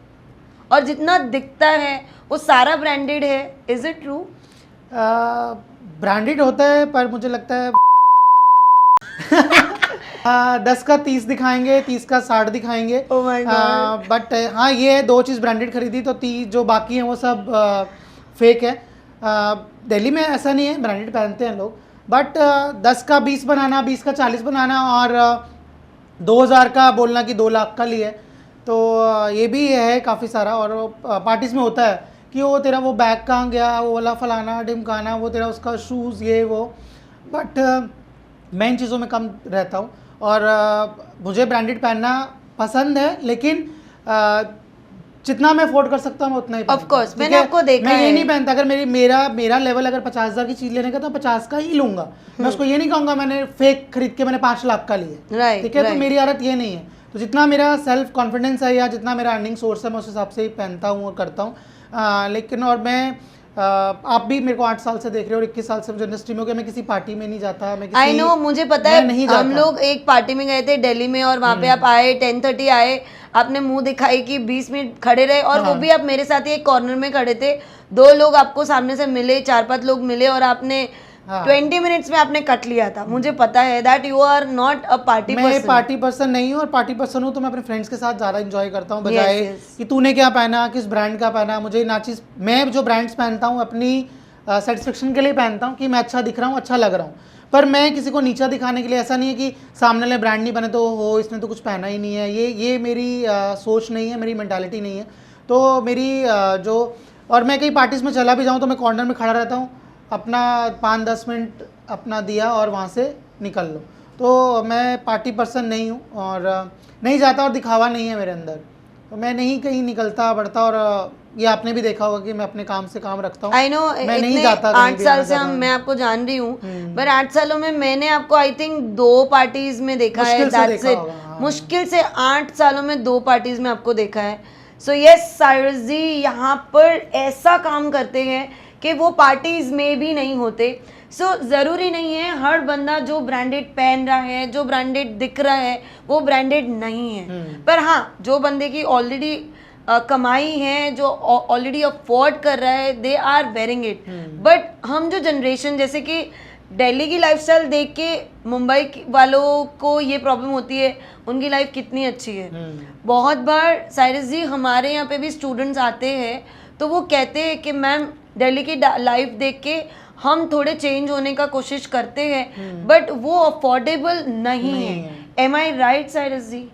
और जितना दिखता है वो सारा ब्रांडेड है? Is it true? ब्रांडेड होता है, पर मुझे लगता है 10 का 30 दिखाएंगे, 30 का 60 दिखाएंगे। Oh my God. बट हाँ, ये है 2 चीज़ ब्रांडेड खरीदी, तो 30 जो बाकी हैं वो सब फेक है। दिल्ली में ऐसा नहीं है, ब्रांडेड पहनते हैं लोग, बट 10 का 20 बनाना, 20 का 40 बनाना, और 2000 का बोलना कि 2 लाख का लिए, तो ये भी है काफ़ी सारा। और पार्टीज में होता है कि वो तेरा वो बैग कहाँ गया, वो वाला फलाना ढिमकाना, वो तेरा उसका शूज़, ये वो। बट मैं इन चीज़ों में कम रहता हूँ, और मुझे ब्रांडेड पहनना पसंद है, लेकिन जितना मैं अफोर्ड कर सकता हूँ मैं उतना ही ऑफ कोर्स, मैंने आपको देखा मैं है। ये नहीं पहनता, अगर मेरा लेवल अगर 50,000 की चीज़ लेने का तो 50 का ही लूँगा। मैं उसको ये नहीं कहूँगा मैंने फेक खरीद के मैंने 5 लाख का लिया, राइट, ठीक है। तो मेरी आदत ये नहीं है। तो जितना मेरा सेल्फ कॉन्फिडेंस है या जितना मेरा अर्निंग सोर्स है, मैं उस हिसाब से ही पहनता हूँ और करता हूँ। लेकिन और मैं आप भी मेरे को 8 साल से देख रहे हो और 21 साल से मुझे इंडस्ट्री में हो गया, मैं किसी पार्टी में नहीं जाता, मैं आई नो, मुझे पता है। नहीं हम लोग एक पार्टी में गए थे दिल्ली में, और वहाँ पे आप आए 10:30 आए, आपने मुंह दिखाई कि 20 मिनट खड़े रहे, और वो भी आप मेरे साथ ही एक कॉर्नर में खड़े थे। 2 लोग आपको सामने से मिले, 4-5 लोग मिले, और आपने 20 मिनट्स में आपने कट लिया था। मुझे पता है that you are not a party person. मैं पार्टी पर्सन नहीं हूँ, और पार्टी पर्सन हूँ तो मैं अपने फ्रेंड्स के साथ ज़्यादा एंजॉय करता हूँ, बजाय कि तूने क्या पहना, किस ब्रांड का पहना। मुझे ना चीज़, मैं जो ब्रांड्स पहनता हूँ अपनी सेटिस्फेक्शन के लिए पहनता हूँ कि मैं अच्छा दिख रहा हूँ, अच्छा लग रहा हूँ, पर मैं किसी को नीचा दिखाने के लिए। ऐसा नहीं है कि सामने वाले ब्रांड नहीं बने तो हो, इसने तो कुछ पहना ही नहीं है। ये मेरी सोच नहीं है, मेरी मेंटालिटी नहीं है। तो मेरी जो, और मैं कई पार्टीज़ में चला भी जाऊँ तो मैं कॉर्नर में खड़ा रहता हूँ, अपना 5-10 मिनट अपना दिया और वहाँ से निकल लो। तो मैं पार्टी पर्सन नहीं हूँ और नहीं जाता, और दिखावा नहीं है मेरे अंदर, तो मैं नहीं कहीं निकलता बढ़ता। और ये आपने भी देखा होगा कि मैं अपने काम से काम रखता हूँ। आई नो, मैं नहीं इतने जाता कहीं 8 भी, साल आना से जाना। मैं आपको जान रही हूँ, पर 8 सालों में मैंने आपको आई थिंक 2 पार्टीज में देखा है। मुश्किल से दैट्स देखा इट। होगा, हाँ। मुश्किल से 8 सालों में 2 पार्टीज में आपको देखा है। सो यस साइरस जी यहाँ पर ऐसा काम करते हैं कि वो पार्टीज में भी नहीं होते। सो ज़रूरी नहीं है हर बंदा जो ब्रांडेड पहन रहा है, जो ब्रांडेड दिख रहा है, वो ब्रांडेड नहीं है। पर हाँ, जो बंदे की ऑलरेडी कमाई है, जो ऑलरेडी अफोर्ड कर रहा है, they are wearing it. But हम जो जनरेशन, जैसे कि दिल्ली की लाइफस्टाइल देख के मुंबई वालों को ये प्रॉब्लम होती है, उनकी लाइफ कितनी अच्छी है। बहुत बार साइरस जी हमारे यहाँ पे भी स्टूडेंट्स आते हैं तो वो कहते हैं कि मैम दिल्ली की लाइफ देख के हम थोड़े चेंज होने का कोशिश करते हैं, बट वो अफोर्डेबल नहीं है। एम आई राइट साइरस जी?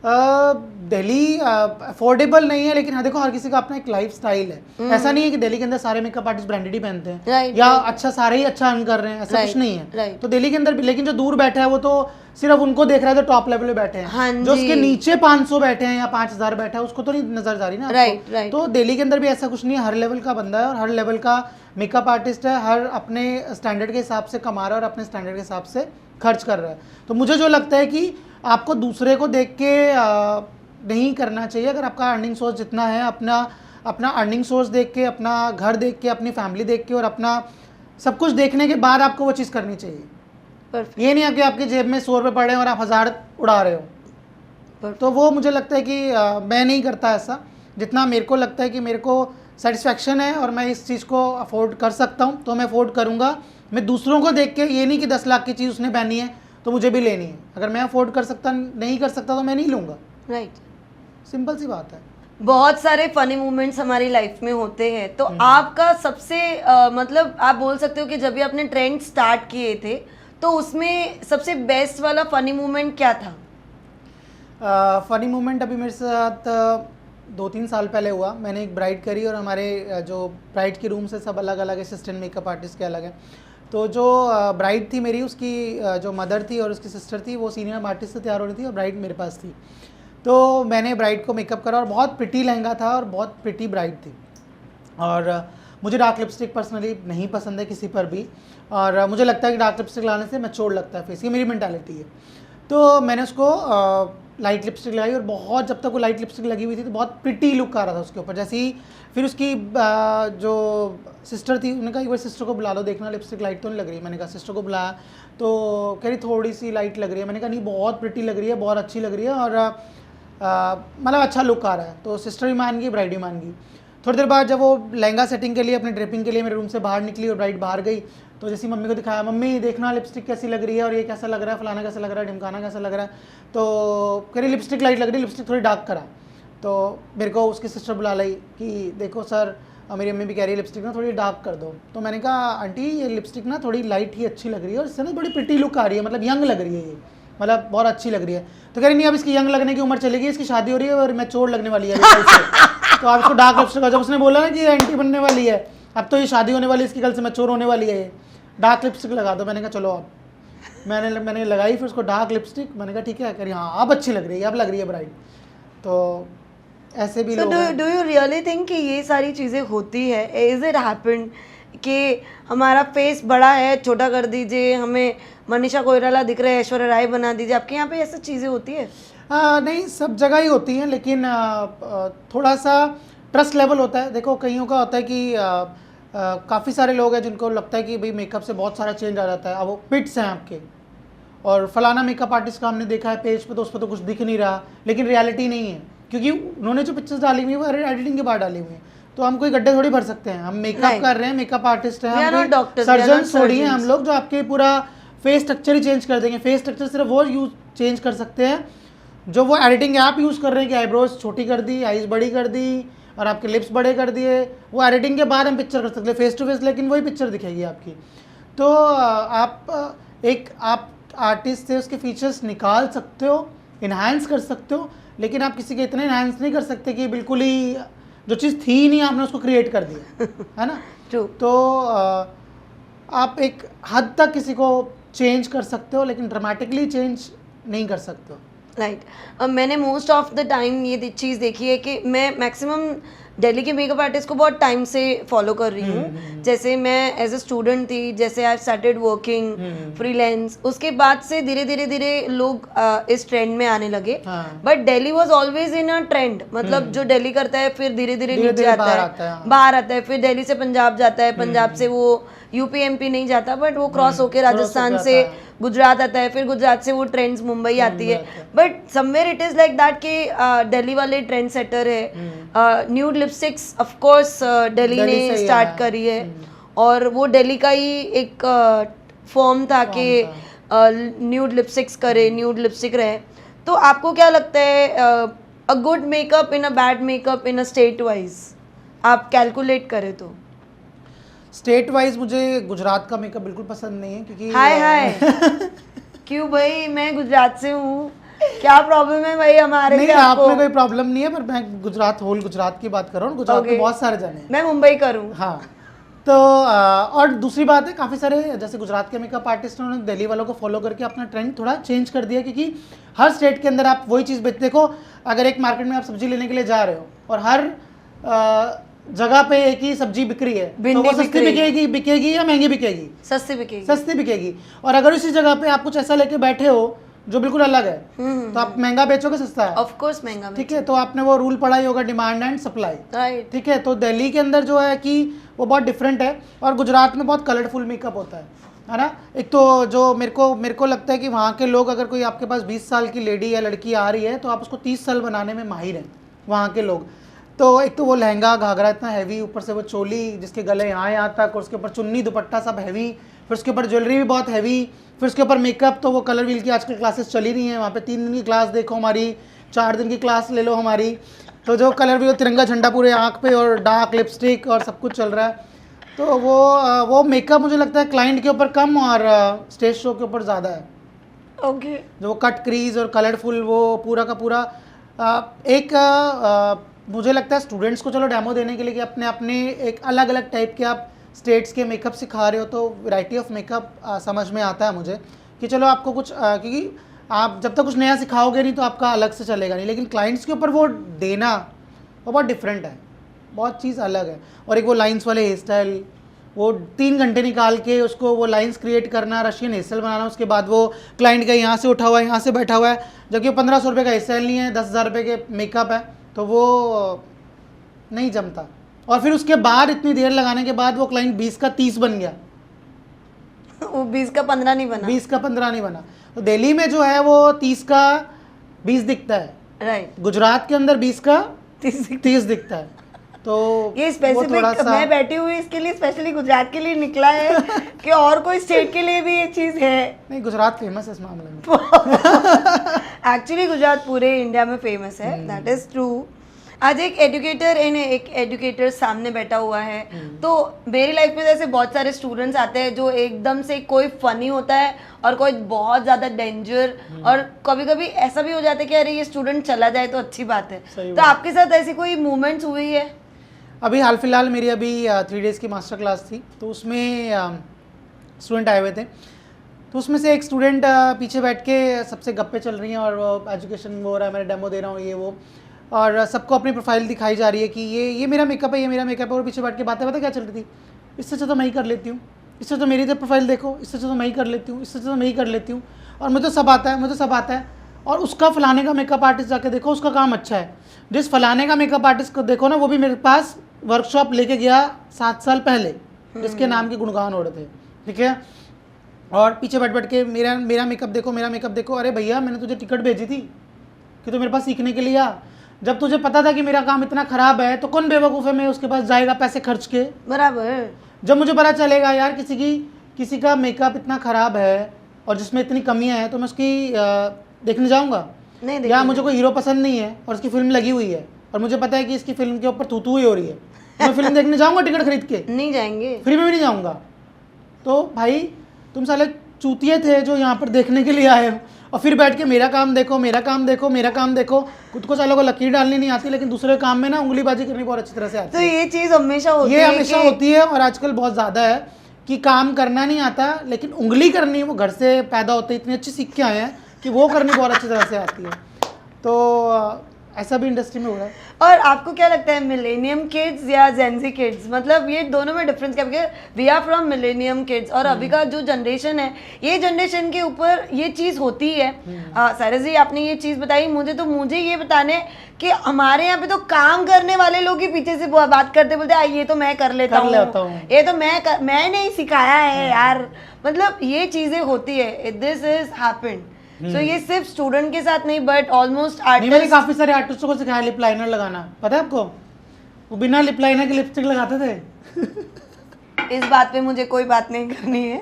दिल्ली अफोर्डेबल नहीं है, लेकिन हाँ देखो, हर किसी का अपना एक लाइफ स्टाइल है। ऐसा नहीं है कि दिल्ली के अंदर सारे मेकअप आर्टिस्ट ब्रांडेड ही पहनते हैं, या अच्छा सारे ही अच्छा अर्न कर रहे हैं, ऐसा कुछ नहीं है। तो दिल्ली के अंदर भी, लेकिन जो दूर बैठा है वो तो सिर्फ उनको देख रहा है जो टॉप लेवल पे बैठे हैं। जो उसके नीचे 500 बैठे हैं या 5000 बैठा है उसको तो नहीं नजर जा रही ना आपको। तो दिल्ली के अंदर भी ऐसा कुछ नहीं है, हर लेवल का बंदा है और हर लेवल का मेकअप आर्टिस्ट है, हर अपने स्टैंडर्ड के हिसाब से कमा रहा है और अपने स्टैंडर्ड के हिसाब से खर्च कर रहा है। तो मुझे जो लगता है कि आपको दूसरे को देख के नहीं करना चाहिए। अगर आपका अर्निंग सोर्स जितना है, अपना अर्निंग सोर्स देख के, अपना घर देख के, अपनी फैमिली देख के और अपना सब कुछ देखने के बाद आपको वो चीज़ करनी चाहिए। ये नहीं है कि आपकी जेब में 100 रुपये पड़े हैं और आप 1000 उड़ा रहे हो। तो वो मुझे लगता है कि मैं नहीं करता ऐसा। जितना मेरे को लगता है कि मेरे को सेटिस्फैक्शन है और मैं इस चीज़ को अफोर्ड कर सकता हूँ तो मैं अफोर्ड करूँगा। मैं दूसरों को देख के, ये नहीं कि 10 लाख की चीज़ उसने पहनी है तो मुझे भी लेनी है। अगर मैं अफोर्ड कर सकता नहीं कर सकता तो मैं नहीं लूँगा। राइट, सिंपल सी बात है। बहुत सारे फनी मोमेंट्स हमारी लाइफ में होते हैं, तो आपका सबसे मतलब आप बोल सकते हो कि जब भी आपने ट्रेंड स्टार्ट किए थे तो उसमें सबसे बेस्ट वाला फनी मोमेंट क्या था? फनी मोमेंट अभी मेरे साथ 2-3 साल पहले हुआ। मैंने एक ब्राइड करी और हमारे जो ब्राइड की रूम से सब अलग अलग, असिस्टेंट मेकअप आर्टिस्ट के अलग हैं। तो जो ब्राइड थी मेरी, उसकी जो मदर थी और उसकी सिस्टर थी वो सीनियर आर्टिस्ट से तैयार हो रही थी और ब्राइड मेरे पास थी। तो मैंने ब्राइड को मेकअप करा और बहुत प्रिटी लहंगा था और बहुत प्रिटी ब्राइड थी। और मुझे डार्क लिपस्टिक पर्सनली नहीं पसंद है किसी पर भी, और मुझे लगता है कि डार्क लिपस्टिक लगाने से मैच्योर लगता है फेस, ये मेरी मेंटालिटी है। तो मैंने उसको लाइट लिपस्टिक लगाई और बहुत, जब तक वो लाइट लिपस्टिक लगी हुई थी तो बहुत प्रिटी लुक आ रहा था उसके ऊपर। जैसे ही फिर उसकी जो सिस्टर थी, उन्होंने कहा एक बार सिस्टर को बुला लो, देखना लिपस्टिक लाइट तो नहीं लग रही। मैंने कहा, सिस्टर को बुलाया तो कह रही थोड़ी सी लाइट लग रही है। मैंने कहा नहीं, बहुत प्रिटी लग रही है, बहुत अच्छी लग रही है और मतलब अच्छा लुक आ रहा है। तो सिस्टर भी मान गई, ब्राइड भी मान गई। थोड़ी देर बाद जब वो लहंगा सेटिंग के लिए, अपनी ड्रेपिंग के लिए मेरे रूम से बाहर निकली और ब्राइड बाहर गई, तो जैसे मम्मी को दिखाया, मम्मी देखना लिपस्टिक कैसी लग रही है और ये कैसा लग रहा है, फलाना कैसा लग रहा है, ढिमकाना कैसा लग रहा है। तो कह रही लिपस्टिक लाइट लग रही है, लिपस्टिक थोड़ी डार्क करा। तो मेरे को उसकी सिस्टर बुला लाई कि देखो सर, मेरी मम्मी भी कह रही है लिपस्टिक ना थोड़ी डार्क कर दो। तो मैंने कहा आंटी ये लिपस्टिक ना थोड़ी लाइट ही अच्छी लग रही है और इससे ना बड़ी प्रिटी लुक आ रही है, मतलब यंग लग रही है, ये मतलब बहुत अच्छी लग रही है। तो कह रही नहीं, अब इसकी यंग लगने की उम्र चली गई, इसकी शादी हो रही है और मैच्योर लगने वाली है कल से। तो आप इसको डार्क लिपस्टिक, जब उसने बोला ना कि एंटी बनने वाली है, अब तो ये शादी होने वाली है, इसकी कल से मैच्योर होने वाली है, डार्क लिपस्टिक लगा दो। मैंने कहा चलो अब मैंने लगाई फिर उसको डार्क लिपस्टिक। मैंने कहा ठीक है, कह रही हाँ अब अच्छी लग रही है, अब लग रही है ब्राइड। तो ऐसे भी लोग हैं। डू यू रियली थिंक कि ये सारी चीज़ें होती है? इज इट हैपन कि हमारा फेस बड़ा है, छोटा कर दीजिए, हमें मनीषा कोइराला दिख रहे हैं, ऐश्वर्या राय बना दीजिए? आपके यहाँ पे ऐसी चीज़ें होती है? नहीं, सब जगह ही होती हैं, लेकिन थोड़ा सा ट्रस्ट लेवल होता है। देखो कईयों का होता है कि काफ़ी सारे लोग हैं जिनको लगता है कि भाई मेकअप से बहुत सारा चेंज आ जाता है। अब वो पिट्स हैं आपके और फलाना मेकअप आर्टिस्ट का हमने देखा है पेज पे, तो उस पर तो कुछ दिख नहीं रहा, लेकिन रियलिटी नहीं है, क्योंकि उन्होंने जो पिक्चर्स डाली हुई है वो एडिटिंग के बाद डाली हुई है। तो हम कोई गड्ढे थोड़ी भर सकते हैं, हम मेकअप कर रहे हैं, मेकअप आर्टिस्ट हैं, हम सर्जन थोड़ी हैं हम लोग जो आपके पूरा फेस स्ट्रक्चर ही चेंज कर देंगे। फेस स्ट्रक्चर सिर्फ वो चेंज कर सकते हैं जो वो एडिटिंग ऐप यूज़ कर रहे हैं कि आईब्रोज छोटी कर दी, आईज बड़ी कर दी और आपके लिप्स बड़े कर दिए। वो एडिटिंग के बाद हम पिक्चर कर सकते हैं फेस टू फेस, लेकिन वही पिक्चर दिखेगी आपकी। तो आप आर्टिस्ट से उसके फीचर्स निकाल सकते हो, इन्हांस कर सकते हो, लेकिन आप किसी के इतने इन्हांस नहीं कर सकते कि बिल्कुल ही जो चीज़ थी नहीं आपने उसको क्रिएट कर दिया, है ना। True. तो आप एक हद तक किसी को चेंज कर सकते हो, लेकिन ड्रामेटिकली चेंज नहीं कर सकते हो। राइट मैंने मोस्ट ऑफ द टाइम ये चीज़ देखी है कि मैं मैक्सिमम दिल्ली के मेकअप आर्टिस्ट को बहुत टाइम से फॉलो कर रही हूँ। जैसे मैं एज अ स्टूडेंट थी, जैसे आई स्टार्टेड वर्किंग फ्रीलांस, उसके बाद से धीरे धीरे लोग इस ट्रेंड में आने लगे। But Delhi was always in a trend, मतलब जो दिल्ली करता है फिर धीरे धीरे नीचे आता है, बाहर आता है, फिर दिल्ली से पंजाब जाता है, पंजाब से वो यूपी एमपी नहीं जाता बट वो क्रॉस होके राजस्थान से गुजरात आता है, फिर गुजरात से वो ट्रेंड्स मुंबई आती है। But somewhere it is like that कि दिल्ली वाले ट्रेंड सेटर है। Nude lipsticks of course Delhi ने स्टार्ट करी है, और वो दिल्ली का ही एक फॉर्म था कि न्यूड लिपस्टिक्स करे, न्यूड लिपस्टिक रहे। तो आपको क्या लगता है a good makeup in a bad makeup in a state wise, आप कैलकुलेट करें तो? स्टेट वाइज मुझे गुजरात का मेकअप बिल्कुल पसंद नहीं है, क्योंकि हाय क्यों भाई, मैं गुजरात से हूँ, क्या प्रॉब्लम है भाई हमारे? नहीं, आप में कोई प्रॉब्लम नहीं है, पर मैं होल गुजरात की बात कर रहा हूँ। गुजरात में बहुत सारे जने हैं। मैं मुंबई करूँ। हाँ, तो और दूसरी बात है, काफ़ी सारे जैसे गुजरात के मेकअप आर्टिस्ट ने दिल्ली वालों को फॉलो करके अपना ट्रेंड थोड़ा चेंज कर दिया, क्योंकि हर स्टेट के अंदर आप वही चीज़ देखो, अगर एक मार्केट में आप सब्जी लेने के लिए जा रहे हो और हर जगह पे एक ही सब्जी बिक रही है, तो वो सस्ती बिकेगी या महंगी बिकेगी? सस्ती बिकेगी। और अगर उसी जगह पे आप कुछ ऐसा लेके बैठे हो जो बिल्कुल अलग है, तो आप महंगा बेचोगे सस्ता है? ऑफ कोर्स महंगा। ठीक है, तो आपने वो रूल पढ़ा ही होगा, डिमांड एंड सप्लाई। राइट। ठीक है, तो दिल्ली के अंदर जो है कि वो बहुत डिफरेंट है, और गुजरात में बहुत कलरफुल मेकअप होता है ना। एक तो जो मेरे को लगता है कि वहाँ के लोग, अगर कोई आपके पास 20 साल की लेडी या लड़की आ रही है, तो आप उसको 30 साल बनाने में माहिर हैं वहाँ के लोग। तो एक तो वो लहंगा घाघरा इतना हैवी, ऊपर से वो चोली जिसके गले यहाँ तक, और उसके ऊपर चुन्नी दुपट्टा सब हैवी, फिर उसके ऊपर ज्वेलरी भी बहुत हैवी, फिर उसके ऊपर मेकअप। तो वो कलर व्हील की आजकल क्लासेस चली रही हैं, वहाँ पे 3 दिन की क्लास देखो हमारी, 4 दिन की क्लास ले लो हमारी। तो जो कलर व्हील, तिरंगा झंडा पूरे आँख पे, और डार्क लिपस्टिक और सब कुछ चल रहा है। तो वो मेकअप मुझे लगता है क्लाइंट के ऊपर कम और स्टेज शो के ऊपर ज़्यादा है। ओके। जो कट क्रीज और कलरफुल, वो पूरा का पूरा मुझे लगता है स्टूडेंट्स को चलो डेमो देने के लिए कि अपने एक अलग अलग टाइप के आप स्टेट्स के मेकअप सिखा रहे हो, तो वैरायटी ऑफ मेकअप समझ में आता है मुझे कि चलो आपको कुछ क्योंकि आप जब तक कुछ नया सिखाओगे नहीं तो आपका अलग से चलेगा नहीं, लेकिन क्लाइंट्स के ऊपर वो देना वो बहुत डिफरेंट है, बहुत चीज़ अलग है। और एक वो लाइंस वाले हेयर स्टाइल, वो 3 घंटे निकाल के उसको वो लाइंस क्रिएट करना, रशियन हेयर स्टाइल बनाना, उसके बाद वो क्लाइंट का यहाँ से उठा हुआ है, यहाँ से बैठा हुआ है, जबकि 1500 रुपये का हेयर स्टाइल नहीं है, 10,000 रुपये के मेकअप है, तो वो नहीं जमता। और फिर उसके बाद इतनी देर लगाने के बाद वो क्लाइंट 20 का 30 बन गया, वो 20 का 15 नहीं बना, 20 का 15 नहीं बना। तो दिल्ली में जो है वो 30 का 20 दिखता है, राइट। गुजरात के अंदर 20 का 30 दिखता है। तो ये स्पेसिफिक मैं बैठी हुई इसके लिए स्पेशली गुजरात के लिए निकला है कि और कोई स्टेट के लिए भी ये चीज़ है? नहीं, गुजरात फेमस है इस मामले में। एक्चुअली गुजरात पूरे इंडिया में फेमस है, दैट इज ट्रू। आज एक एजुकेटर सामने बैठा हुआ है, तो मेरी लाइफ में जैसे बहुत सारे स्टूडेंट्स आते हैं जो एकदम से कोई फनी होता है और कोई बहुत ज़्यादा डेंजर, और कभी कभी ऐसा भी हो जाता है कि अरे ये स्टूडेंट चला जाए तो अच्छी बात है। तो आपके साथ ऐसी कोई मूवमेंट्स हुई है? अभी हाल फिलहाल मेरी अभी 3 डेज़ की मास्टर क्लास थी, तो उसमें स्टूडेंट आए हुए थे। तो उसमें से एक स्टूडेंट पीछे बैठ के सबसे गप्पे चल रही हैं, और वो एजुकेशन हो रहा है, मैं डेमो दे रहा हूँ ये वो, और सबको अपनी प्रोफाइल दिखाई जा रही है कि ये मेरा मेकअप है, ये मेरा मेकअप है, और पीछे बैठ के बातें क्या चल रही थी, इससे अच्छा तो मैं ही कर लेती हूँ, इससे तो मेरी तो प्रोफाइल देखो, इससे अच्छा तो मैं ही कर लेती हूँ, इससे अच्छा तो मैं ही कर लेती हूँ, और मुझे तो सब आता है, मुझे तो सब आता है। और उसका फलाने का मेकअप आर्टिस्ट जाके देखो, उसका काम अच्छा है। जिस फलाने का मेकअप आर्टिस्ट को देखो ना, वो भी मेरे पास वर्कशॉप लेके गया 7 साल पहले, जिसके नाम के गुणगान हो रहे थे, ठीक है। और पीछे बैठ के मेरा मेकअप देखो, मेरा मेकअप देखो। अरे भैया, मैंने तुझे टिकट भेजी थी कि तू मेरे पास सीखने के लिए आ। जब तुझे पता था कि मेरा काम इतना ख़राब है, तो कौन बेवकूफ़ है मैं उसके पास जाएगा पैसे खर्च के? बराबर। जब मुझे पता चलेगा यार किसी का मेकअप इतना ख़राब है और जिसमें इतनी कमियां हैं, तो मैं उसकी देखने जाऊँगा? नहीं। या मुझे कोई हीरो पसंद नहीं है और उसकी फिल्म लगी हुई है, और मुझे पता है कि इसकी फिल्म के ऊपर तू ही हो रही है, मैं फिल्म देखने जाऊँगा टिकट खरीद के? नहीं जाएंगे, फ्री में भी नहीं जाऊँगा। तो भाई, तुम साले चूतिए थे जो यहाँ पर देखने के लिए आए हो, और फिर बैठ के मेरा काम देखो, मेरा काम देखो, मेरा काम देखो। खुद को सालों को लकीर डालनी नहीं आती, लेकिन दूसरे काम में ना उंगलीबाजी करनी बहुत अच्छी तरह से आती है। तो ये चीज़ हमेशा होती है, ये हमेशा होती है, और आजकल बहुत ज़्यादा है कि काम करना नहीं आता लेकिन उंगली करनी वो घर से पैदा होते इतनी अच्छी सीख के आए हैं कि वो करनी बहुत अच्छी तरह से आती है। तो ऐसा भी इंडस्ट्री में हो रहा है। और आपको क्या लगता है मिलेनियम किड्स या जेनजी किड्स, मतलब ये दोनों में डिफरेंस क्या है? We are from millennium kids और अभी का जो जनरेशन है, ये जनरेशन के ऊपर ये चीज़ होती है। सायरस जी आपने ये चीज़ बताई, मुझे ये बताने कि हमारे यहाँ पे तो काम करने वाले लोग ही पीछे से बात करते बोलते ये तो मैं कर लेता हूँ, ये तो मैंने ही सिखाया है यार, मतलब ये चीज़ें होती है। This is happened. सो ये सिर्फ स्टूडेंट के साथ नहीं बट ऑलमोस्ट आर्टिस्ट। मैंने काफी सारे आर्टिस्टों को सिखाया लिप लाइनर लगाना, पता है आपको? वो बिना लिप लाइनर के लिपस्टिक लगाते थे। इस बात पे मुझे कोई बात नहीं करनी है,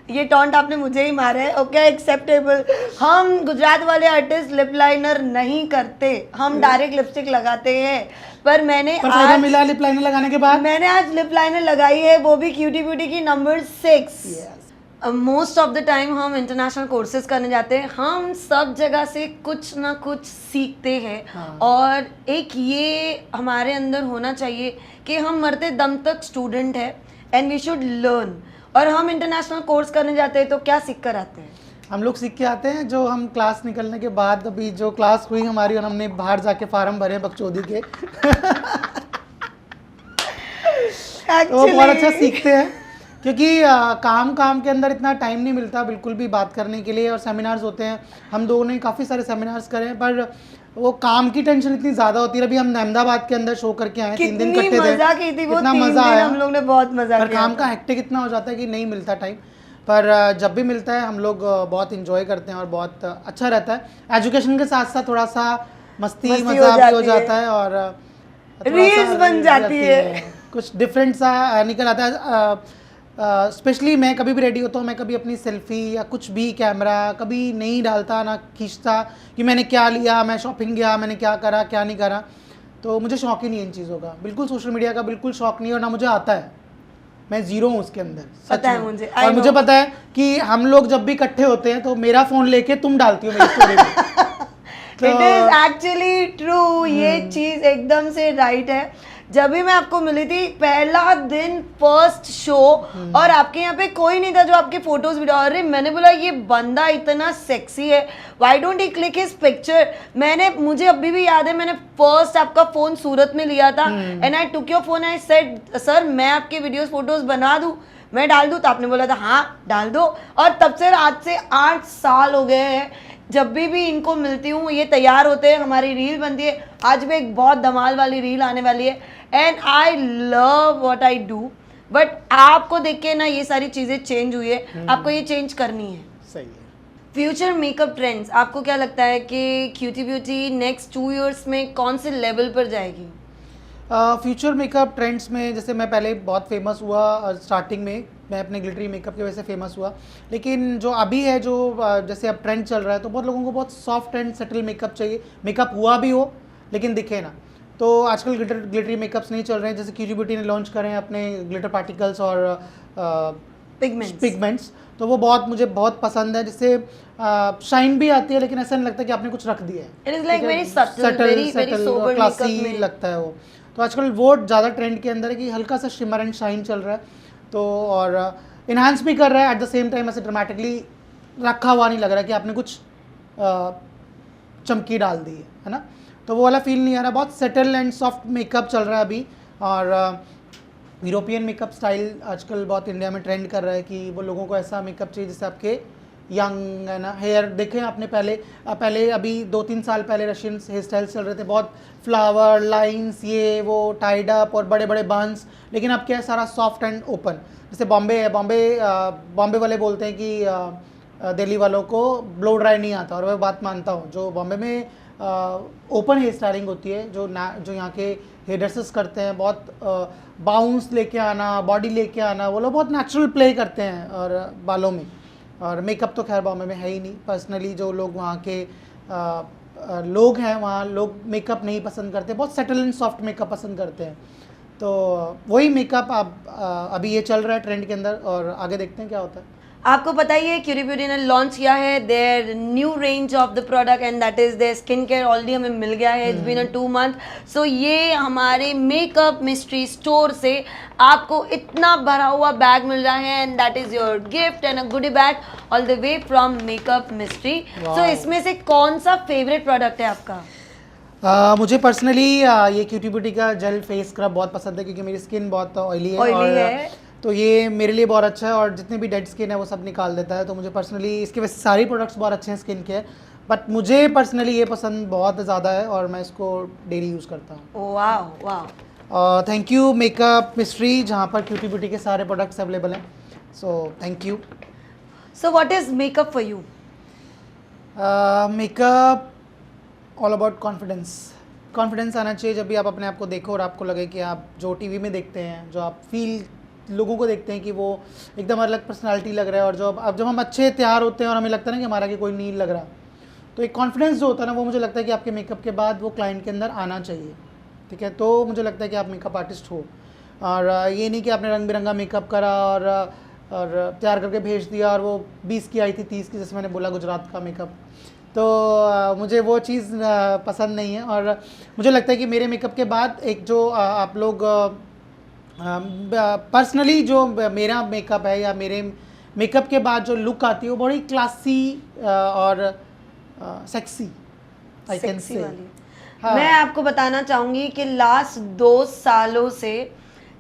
ये टॉन्ट आपने मुझे ही मारा है। Okay, acceptable. हम गुजरात वाले आर्टिस्ट लिप लाइनर नहीं करते, हम डायरेक्ट लिपस्टिक लगाते हैं। पर मैंने आज मिला लिप लाइनर लगाने के बाद, मैंने आज लिप लाइनर लगाई है, वो भी क्यूटी ब्यूटी की number 6। Most of the time हम इंटरनेशनल कोर्सेज करने जाते हैं, हम सब जगह से कुछ ना कुछ सीखते हैं। हाँ। और एक ये हमारे अंदर होना चाहिए कि हम मरते दम तक स्टूडेंट है एंड वी शुड लर्न। और हम इंटरनेशनल कोर्स करने जाते हैं तो क्या सीख कर आते हैं? हम लोग सीख के आते हैं जो हम क्लास निकलने के बाद, अभी जो क्लास हुई हमारी और हमने बाहर जाके फार्म भरे बकचोदी के वो बहुत अच्छा सीखते हैं, क्योंकि काम के अंदर इतना टाइम नहीं मिलता बिल्कुल भी बात करने के लिए। और सेमिनार्स होते हैं, हम दोनों ने काफ़ी सारे सेमिनार्स करे हैं, पर वो काम की टेंशन इतनी ज़्यादा होती है। अभी हम अहमदाबाद के अंदर शो करके आए, 3 दिन इकट्ठे थे, कितना मज़ा आया, हम लोग ने बहुत मज़ा किया। पर काम का हेक्टिक इतना हो जाता है कि नहीं मिलता टाइम, पर जब भी मिलता है हम लोग बहुत इंजॉय करते हैं और बहुत अच्छा रहता है। एजुकेशन के साथ साथ थोड़ा सा मस्ती मज़ा भी हो जाता है और रील्स बन जाती है, कुछ डिफरेंट सा निकल आता है। स्पेशली मैं कभी भी रेडी होता हूँ, मैं कभी अपनी सेल्फी या कुछ भी कैमरा कभी नहीं डालता, ना खींचता कि मैंने क्या लिया, मैं शॉपिंग गया, मैंने क्या करा क्या नहीं करा। तो मुझे शौक ही नहीं है इन चीज़ों का, बिल्कुल सोशल मीडिया का बिल्कुल शौक नहीं है, और ना मुझे आता है, मैं जीरो हूँ उसके अंदर, पता है मुझे। और मुझे पता है कि हम लोग जब भी इकट्ठे होते हैं तो मेरा फ़ोन लेके तुम डालती हो मेरी स्टोरी में। इट इज एक्चुअली ट्रू, ये चीज़ एकदम से राइट है। जब भी मैं आपको मिली थी पहला दिन फर्स्ट शो, और आपके यहाँ पे कोई नहीं था जो आपके फोटोज वीडियो, अरे मैंने बोला ये बंदा इतना सेक्सी है, why don't he click his picture. मुझे अभी भी याद है, मैंने फर्स्ट आपका फोन सूरत में लिया था and I took your phone, I said sir मैं आपके वीडियोस फोटोज बना दूं, मैं डाल दूं? तो आपने बोला था हाँ डाल दो, और तब से आज से 8 साल हो गए हैं। जब भी इनको मिलती हूँ ये तैयार होते हैं, हमारी रील बनती है। आज भी एक बहुत धमाल वाली रील आने वाली है and I love what I do, but आपको देख के ना ये सारी चीज़ें चेंज हुई है, आपको ये चेंज करनी है। सही है। फ्यूचर मेकअप ट्रेंड्स, आपको क्या लगता है कि क्यूटी ब्यूटी नेक्स्ट 2 इयर्स में कौन से लेवल पर जाएगी? फ्यूचर मेकअप ट्रेंड्स में, जैसे मैं पहले बहुत फेमस हुआ स्टार्टिंग में, मैं अपने ग्लिटरी मेकअप की वजह से फेमस हुआ, लेकिन जो अभी है, जो जैसे अब ट्रेंड चल रहा है, तो बहुत लोगों को बहुत सॉफ्ट एंड सेटल मेकअप चाहिए, मेकअप हुआ भी हो लेकिन दिखे ना। तो आजकल ग्लिटरी मेकअप्स नहीं चल रहे हैं, जैसे क्यूटी ब्यूटी ने लॉन्च करे हैं अपने ग्लिटर पार्टिकल्स और पिगमेंट्स, तो वो मुझे बहुत पसंद है, जिससे शाइन भी आती है लेकिन ऐसा नहीं लगता कि आपने कुछ रख दिया है। It is like very subtle sober classy लगता है वो। तो आजकल वो ज़्यादा ट्रेंड के अंदर है कि हल्का सा शिमर एंड शाइन चल रहा है, तो और इन्हांस भी कर रहा है एट द सेम टाइम, ऐसे ड्रामेटिकली रखा हुआ नहीं लग रहा है कि आपने कुछ चमकी डाल दी है ना, तो वो वाला फील नहीं आ रहा। बहुत सेटल एंड सॉफ्ट मेकअप चल रहा है अभी, और यूरोपियन मेकअप स्टाइल आजकल बहुत इंडिया में ट्रेंड कर रहा है कि वो लोगों को ऐसा मेकअप चाहिए जिससे आपके यंग है ना हेयर। देखें आपने पहले अभी 2-3 साल पहले रशियन हेयर स्टाइल्स चल रहे थे, बहुत फ्लावर लाइंस, ये वो टाइड अप और बड़े बड़े बंस, लेकिन अब क्या है, सारा सॉफ्ट एंड ओपन। जैसे बॉम्बे है, बॉम्बे वाले बोलते हैं कि दिल्ली वालों को ब्लो ड्राई नहीं आता, और मैं बात मानता हूँ। जो बॉम्बे में ओपन हेयर स्टाइलिंग होती है, जो यहाँ के हेयर ड्रेसर्स करते हैं, बहुत बाउंस लेके आना, बॉडी लेके आना, वो लोग बहुत नेचुरल प्ले करते हैं और बालों में। और मेकअप तो खैर बॉम्बे में है ही नहीं। पर्सनली जो लोग वहाँ के लोग हैं, वहाँ लोग मेकअप नहीं पसंद करते, बहुत सेटल एंड सॉफ्ट मेकअप पसंद करते हैं। तो वही मेकअप अभी ये चल रहा है ट्रेंड के अंदर, और आगे देखते हैं क्या होता है। आपको पता ही है क्यूरी ब्यूटी ने लॉन्च किया है their new range of the product and that is their skin care already हमें मिल गया है, इट्स बीन अ 2 मंथ. सो ये हमारे मेकअप मिस्ट्री स्टोर से आपको इतना भरा हुआ बैग मिल रहा है and that is your gift and a goody bag all the way from makeup mystery. So इसमें से कौन सा फेवरेट प्रोडक्ट है आपका? मुझे पर्सनली ये क्यूटी ब्यूटी का जेल फेस स्क्रब बहुत पसंद है क्योंकि मेरी स्किन बहुत ऑयली है. Oily है. तो ये मेरे लिए बहुत अच्छा है और जितने भी डेड स्किन है वो सब निकाल देता है. तो मुझे पर्सनली इसके वैसे सारी प्रोडक्ट्स बहुत अच्छे हैं स्किन के, बट मुझे पर्सनली ये पसंद बहुत ज़्यादा है और मैं इसको डेली यूज़ करता हूँ. Wow wow. Thank you makeup mystery जहाँ पर क्यूटी ब्यूटी के सारे प्रोडक्ट्स अवेलेबल हैं. So thank you. So what is makeup for you? Makeup all about confidence. Confidence आना चाहिए जब भी आप अपने आप को देखो और आपको लगे कि आप जो टीवी में देखते हैं, जो आप फील लोगों को देखते हैं कि वो एकदम अलग पर्सनालिटी लग रहा है, और जब हम अच्छे तैयार होते हैं और हमें लगता है ना कि हमारा कि कोई नहीं लग रहा, तो एक कॉन्फिडेंस जो होता है ना वो मुझे लगता है कि आपके मेकअप के बाद वो क्लाइंट के अंदर आना चाहिए. ठीक है, तो मुझे लगता है कि आप मेकअप आर्टिस्ट हो. और ये नहीं कि आपने रंग बिरंगा मेकअप करा और तैयार करके भेज दिया और वो 20 की आई थी 30 की, जैसे मैंने बोला गुजरात का मेकअप. तो मुझे वो चीज़ पसंद नहीं है. और मुझे लगता है कि मेरे मेकअप के बाद एक जो आप लोग पर्सनली जो मेरा मेकअप है या मेरे मेकअप के बाद जो लुक आती है वो बड़ी क्लासी और सेक्सी आई कैन से. मैं आपको बताना चाहूँगी कि लास्ट 2 सालों से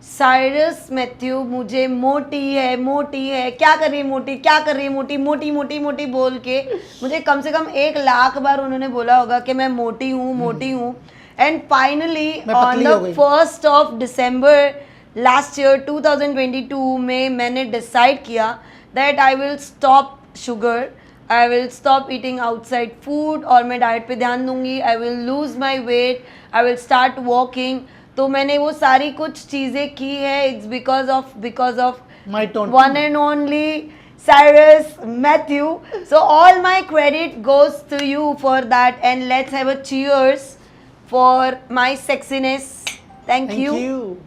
साइरस मैथ्यू मुझे मोटी है, क्या कर रही है मोटी, क्या कर रही है मोटी, मोटी मोटी मोटी बोल के मुझे कम से कम 1 लाख बार उन्होंने बोला होगा कि मैं मोटी हूँ. And finally on the 1st of December last year 2022 में मैंने डिसाइड किया that I will stop sugar, I will stop eating outside food और मैं डाइट पे ध्यान दूंगी. I will lose my weight, I will start walking. तो मैंने वो सारी कुछ चीज़ें की है. It's because of one and only Cyrus Matthew. So all my credit goes to you for that and let's have a cheers for my sexiness. Thank you.